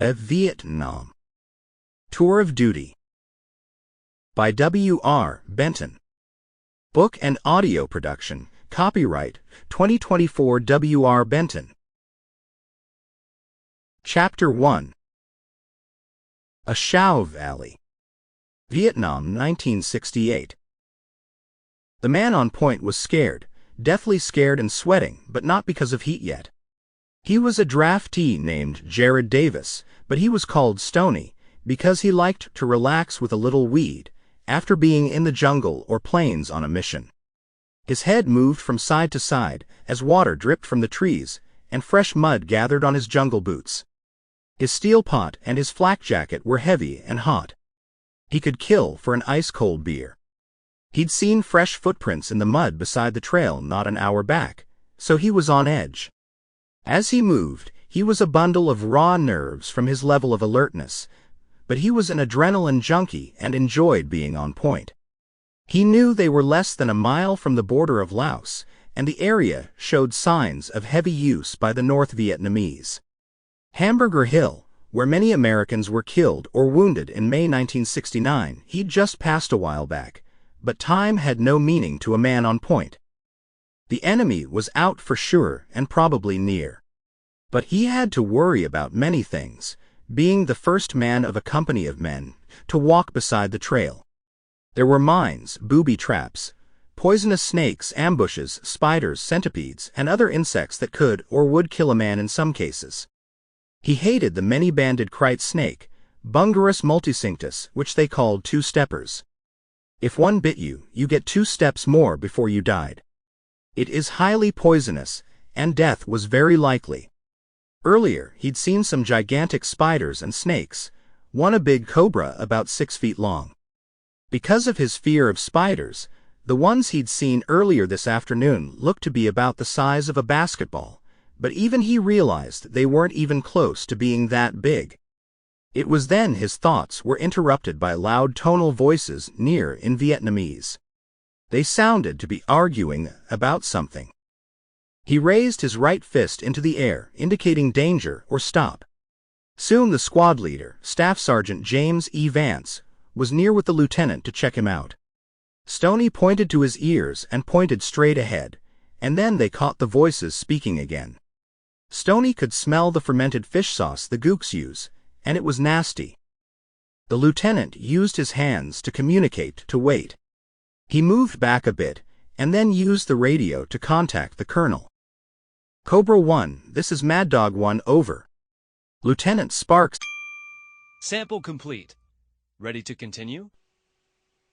A Vietnam Tour of Duty by W.R. Benton. Book and audio production. Copyright 2024 W.R. Benton. Chapter 1. A Shau Valley, Vietnam, 1968. The man on point was scared, deathly scared and sweating, but not because of heat yet. He was a draftee named Jared Davis, but he was called Stony because he liked to relax with a little weed after being in the jungle or plains on a mission. His head moved from side to side as water dripped from the trees and fresh mud gathered on his jungle boots. His steel pot and his flak jacket were heavy and hot. He could kill for an ice-cold beer. He'd seen fresh footprints in the mud beside the trail not an hour back, so he was on edge. As he moved, he was a bundle of raw nerves from his level of alertness, but he was an adrenaline junkie and enjoyed being on point. He knew they were less than a mile from the border of Laos, and the area showed signs of heavy use by the North Vietnamese. Hamburger Hill, where many Americans were killed or wounded in May 1969, he'd just passed a while back, but time had no meaning to a man on point. The enemy was out for sure and probably near. But he had to worry about many things, being the first man of a company of men to walk beside the trail. There were mines, booby traps, poisonous snakes, ambushes, spiders, centipedes, and other insects that could or would kill a man in some cases. He hated the many-banded crite snake, Bungarus multicinctus, which they called two-steppers. If one bit you, you get 2 steps more before you died. It is highly poisonous, and death was very likely. Earlier, he'd seen some gigantic spiders and snakes, one a big cobra about 6 feet long. Because of his fear of spiders, the ones he'd seen earlier this afternoon looked to be about the size of a basketball, but even he realized they weren't even close to being that big. It was then his thoughts were interrupted by loud tonal voices near in Vietnamese. They sounded to be arguing about something. He raised his right fist into the air, indicating danger or stop. Soon the squad leader, Staff Sergeant James E. Vance, was near with the lieutenant to check him out. Stoney pointed to his ears and pointed straight ahead, and then they caught the voices speaking again. Stoney could smell the fermented fish sauce the gooks use, and it was nasty. The lieutenant used his hands to communicate to wait. He moved back a bit, and then used the radio to contact the colonel. Cobra 1, this is Mad Dog 1, over. Lieutenant Sparks. Sample complete. Ready to continue?